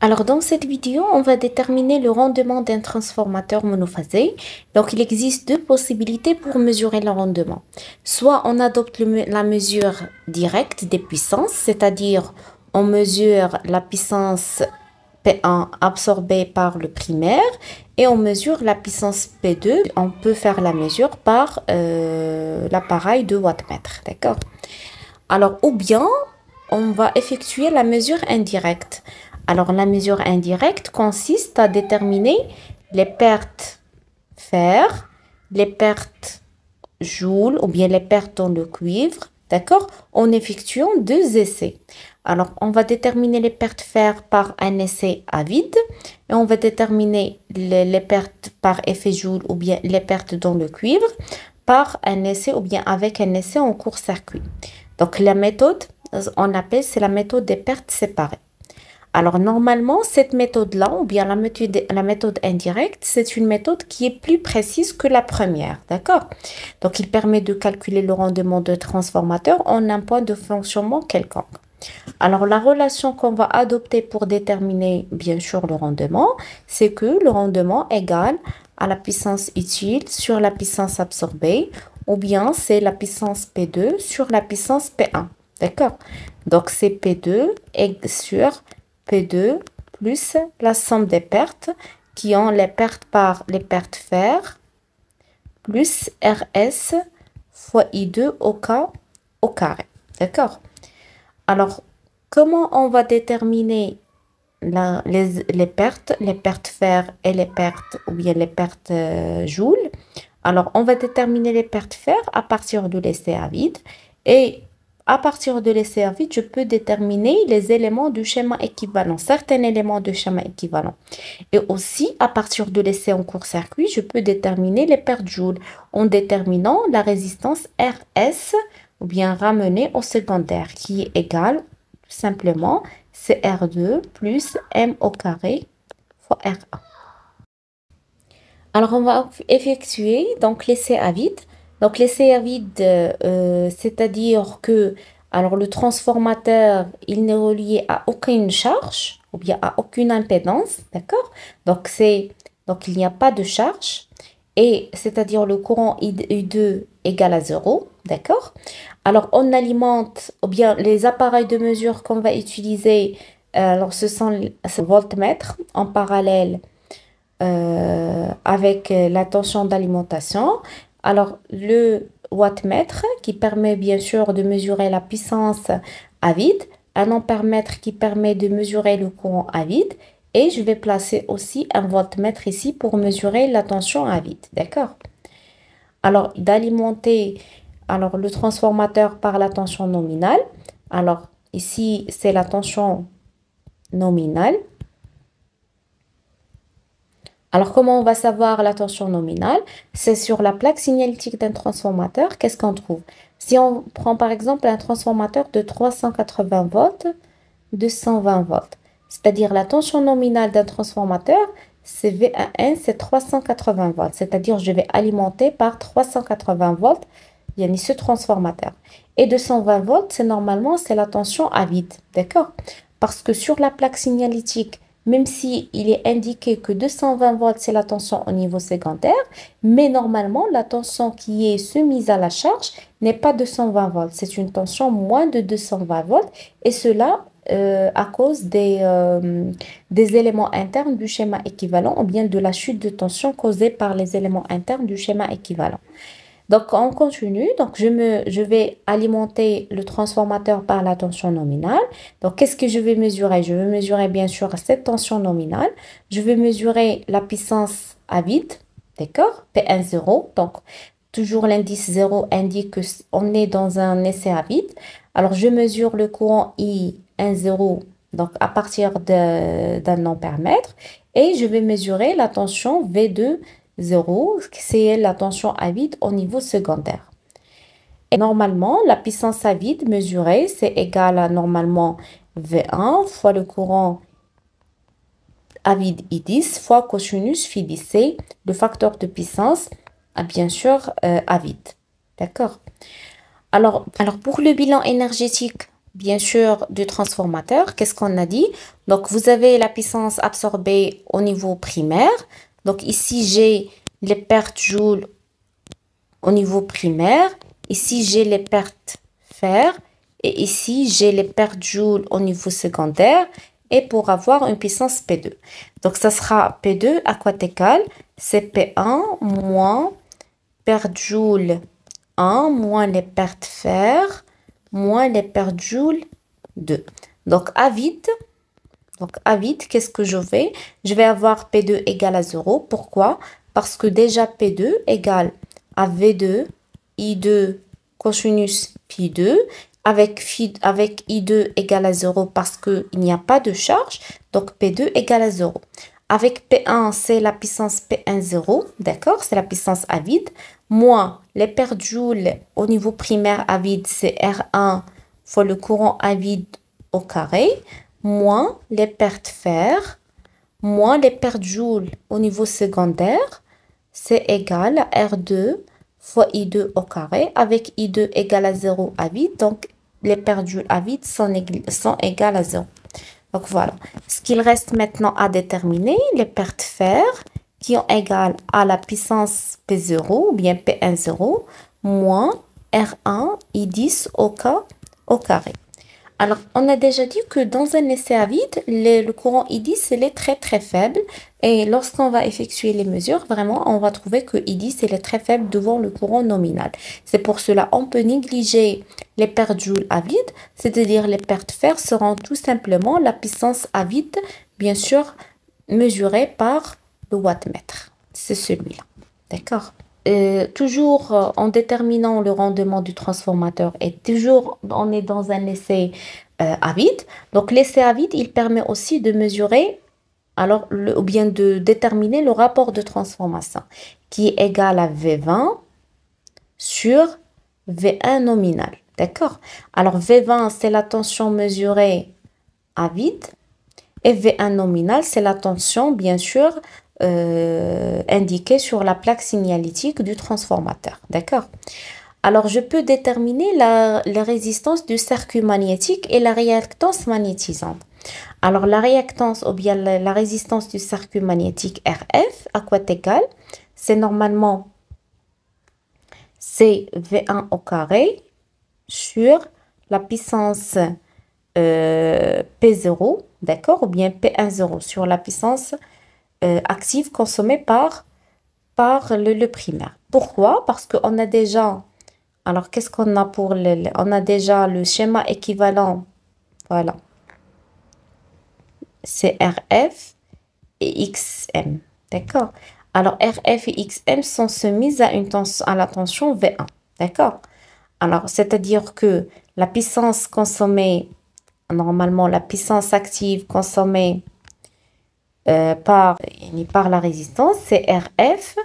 Alors, dans cette vidéo, on va déterminer le rendement d'un transformateur monophasé. Donc, il existe deux possibilités pour mesurer le rendement. Soit on adopte la mesure directe des puissances, c'est-à-dire on mesure la puissance P1 absorbée par le primaire et on mesure la puissance P2. On peut faire la mesure par l'appareil de wattmètre, d'accord? Alors, ou bien on va effectuer la mesure indirecte. Alors, la mesure indirecte consiste à déterminer les pertes fer, les pertes joule ou bien les pertes dans le cuivre, d'accord, en effectuant deux essais. Alors, on va déterminer les pertes fer par un essai à vide et on va déterminer les pertes par effet joule ou bien les pertes dans le cuivre par un essai ou bien avec un essai en court-circuit. Donc, la méthode, on appelle, c'est la méthode des pertes séparées. Alors, normalement, cette méthode-là, ou bien la méthode indirecte, c'est une méthode qui est plus précise que la première, d'accord? Donc, il permet de calculer le rendement de transformateur en un point de fonctionnement quelconque. Alors, la relation qu'on va adopter pour déterminer, bien sûr, le rendement, c'est que le rendement égale à la puissance utile sur la puissance absorbée, ou bien c'est la puissance P2 sur la puissance P1, d'accord? Donc, c'est P2 sur P2 plus la somme des pertes qui ont les pertes par les pertes fer plus RS fois I2 au carré. D'accord? Alors, comment on va déterminer les pertes fer et les pertes ou bien les pertes joule? Alors, on va déterminer les pertes fer à partir de l'essai à vide et à partir de l'essai à vide, je peux déterminer les éléments du schéma équivalent, certains éléments du schéma équivalent. Et aussi, à partir de l'essai en court-circuit, je peux déterminer les pertes joule en déterminant la résistance RS ou bien ramenée au secondaire qui est égale tout simplement CR2 plus M au carré fois R1. Alors, on va effectuer donc l'essai à vide. Donc, l'essai à vide, c'est-à-dire que alors, le transformateur, il n'est relié à aucune charge ou bien à aucune impédance, d'accord? Donc, il n'y a pas de charge et c'est-à-dire le courant I2 égale à 0, d'accord? Alors, on alimente ou bien les appareils de mesure qu'on va utiliser, alors ce sont les voltmètres en parallèle avec la tension d'alimentation. Alors, le wattmètre qui permet bien sûr de mesurer la puissance à vide, un ampèremètre qui permet de mesurer le courant à vide et je vais placer aussi un voltmètre ici pour mesurer la tension à vide, d'accord? Alors, d'alimenter le transformateur par la tension nominale. Alors, ici, c'est la tension nominale. Alors, comment on va savoir la tension nominale? C'est sur la plaque signalétique d'un transformateur. Qu'est-ce qu'on trouve? Si on prend par exemple un transformateur de 380 volts, 220 volts, c'est-à-dire la tension nominale d'un transformateur, c'est VAN, c'est 380 volts. C'est-à-dire je vais alimenter par 380 volts, il y a ce transformateur. Et 220 volts, c'est normalement, c'est la tension à vide. D'accord? Parce que sur la plaque signalétique, même si il est indiqué que 220 volts, c'est la tension au niveau secondaire, mais normalement, la tension qui est soumise à la charge n'est pas 220 volts. C'est une tension moins de 220 volts et cela à cause des éléments internes du schéma équivalent ou bien de la chute de tension causée par les éléments internes du schéma équivalent. Donc, on continue. Donc, je vais alimenter le transformateur par la tension nominale. Donc, qu'est-ce que je vais mesurer? Je vais mesurer, bien sûr, cette tension nominale. Je vais mesurer la puissance à vide, d'accord? P1 0. Donc, toujours l'indice 0 indique qu'on est dans un essai à vide. Alors, je mesure le courant I1 0, donc à partir d'un ampèremètre. Et je vais mesurer la tension V2 0, c'est la tension à vide au niveau secondaire. Et normalement, la puissance à vide mesurée, c'est égal à normalement V1 fois le courant à vide I10 fois cosinus phi 10, c'est le facteur de puissance, bien sûr, à vide. D'accord? Alors, pour le bilan énergétique bien sûr, du transformateur. Qu'est-ce qu'on a dit? Donc, vous avez la puissance absorbée au niveau primaire. Donc, ici, j'ai les pertes joules au niveau primaire. Ici, j'ai les pertes fer. Et ici, j'ai les pertes joules au niveau secondaire. Et pour avoir une puissance P2. Donc, ça sera P2 à quoi égal? C'est P1 moins pertes joules 1 moins les pertes fer moins les pertes joules 2. Donc, à vide, qu'est-ce que je vais? Je vais avoir P2 égale à 0. Pourquoi? Parce que déjà P2 égale à V2, I2 cosinus pi2, avec I2 égale à 0 parce qu'il n'y a pas de charge. Donc, P2 égale à 0. Avec P1, c'est la puissance P1, 0. D'accord? C'est la puissance à vide. Moins les pertes joules au niveau primaire à vide, c'est R1 fois le courant à vide au carré, moins les pertes fer, moins les pertes joules au niveau secondaire, c'est égal à R2 fois I2 au carré, avec I2 égale à 0 à vide, donc les pertes joules à vide sont égales à 0. Donc voilà, ce qu'il reste maintenant à déterminer, les pertes fer qui ont égal à la puissance P0 ou bien P1 0 moins R1 I10 au carré. Alors, on a déjà dit que dans un essai à vide, le courant I10, il est très très faible. Et lorsqu'on va effectuer les mesures, vraiment, on va trouver que I10, il est très faible devant le courant nominal. C'est pour cela on peut négliger les pertes joules à vide, c'est-à-dire les pertes fer seront tout simplement la puissance à vide, bien sûr, mesurée par le wattmètre. C'est celui-là. D'accord? Toujours en déterminant le rendement du transformateur et toujours on est dans un essai à vide. Donc l'essai à vide, il permet aussi de mesurer alors ou bien de déterminer le rapport de transformation qui est égal à V20 sur V1 nominal. D'accord? Alors V20, c'est la tension mesurée à vide et V1 nominal, c'est la tension bien sûr indiqué sur la plaque signalétique du transformateur. D'accord? Alors, je peux déterminer la résistance du circuit magnétique et la réactance magnétisante. Alors, la réactance ou bien la résistance du circuit magnétique RF, à quoi égal? C'est normalement c'est V1 au carré sur la puissance P0, d'accord? Ou bien P1 0 sur la puissance active consommée par le primaire. Pourquoi? Parce qu'on a déjà, alors qu'est-ce qu'on a pour on a déjà le schéma équivalent, voilà, c'est RF et XM, d'accord? Alors RF et XM sont soumises à la tension V1, d'accord? Alors, c'est-à-dire que la puissance consommée, normalement la puissance active consommée par la résistance, c'est RF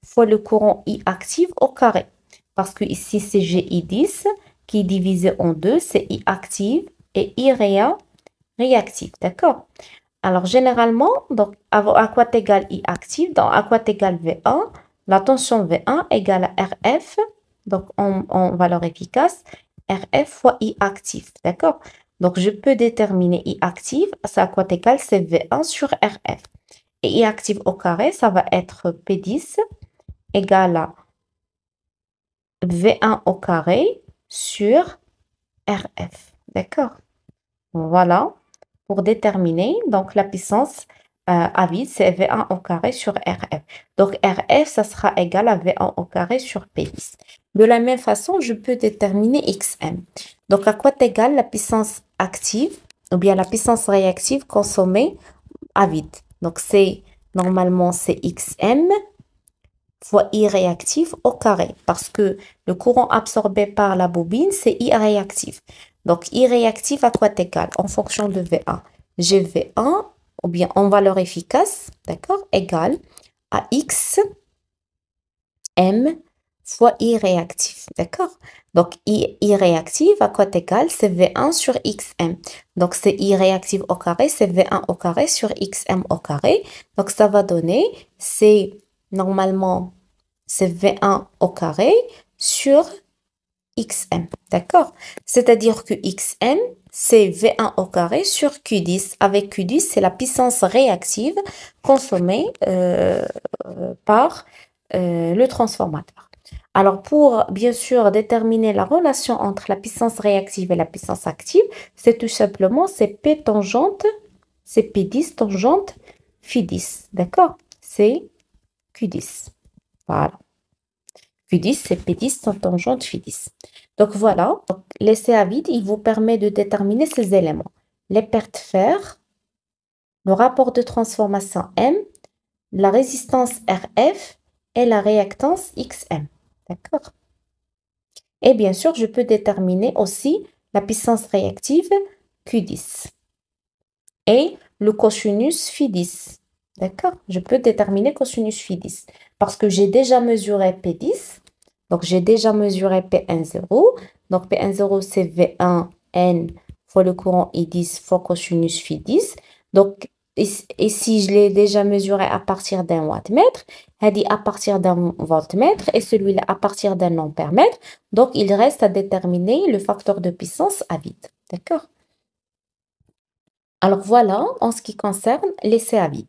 fois le courant I actif au carré. Parce que ici, c'est GI10 qui est divisé en deux, c'est I active et I réactif. D'accord? Alors, généralement, donc, à quoi égale I active? Donc, à quoi égale V1? La tension V1 égale à RF, donc en valeur efficace, RF fois I actif. D'accord? Donc, je peux déterminer I active, c'est à quoi égal? C'est V1 sur RF. Et I active au carré, ça va être P10 égale à V1 au carré sur RF. D'accord? Voilà. Pour déterminer, donc la puissance à vide, c'est V1 au carré sur RF. Donc RF, ça sera égal à V1 au carré sur P10. De la même façon, je peux déterminer XM. Donc à quoi est égale la puissance active ou bien la puissance réactive consommée à vide? Donc normalement c'est XM fois I réactif au carré. Parce que le courant absorbé par la bobine, c'est I réactif. Donc, I réactif à quoi égal? En fonction de V1. J'ai V1, ou bien en valeur efficace, d'accord, égal à X M fois I réactif, d'accord? Donc, I réactif à quoi égal? C'est V1 sur XM. Donc, c'est I réactif au carré, c'est V1 au carré sur XM au carré. Donc, ça va donner, c'est normalement, c'est V1 au carré sur XM. D'accord? C'est-à-dire que XM, c'est V1 au carré sur Q10. Avec Q10, c'est la puissance réactive consommée par le transformateur. Alors, pour bien sûr déterminer la relation entre la puissance réactive et la puissance active, c'est tout simplement c'est P tangente, c'est P10 tangente Phi10. D'accord? C'est Q10. Voilà. Q10, c'est P10 tangente Phi10. Donc voilà, l'essai à vide, il vous permet de déterminer ces éléments. Les pertes fer, le rapport de transformation M, la résistance RF et la réactance XM. D'accord? Et bien sûr, je peux déterminer aussi la puissance réactive Q10 et le cosinus Phi10. D'accord? Je peux déterminer cosinus Phi10 parce que j'ai déjà mesuré P10. Donc, j'ai déjà mesuré P10. Donc, P10, c'est V1N fois le courant I10 fois cosinus Phi10. Donc, ici, je l'ai déjà mesuré à partir d'un wattmètre. Elle dit à partir d'un voltmètre et celui-là à partir d'un ampèremètre. Donc, il reste à déterminer le facteur de puissance à vide. D'accord? Alors, voilà en ce qui concerne l'essai à vide.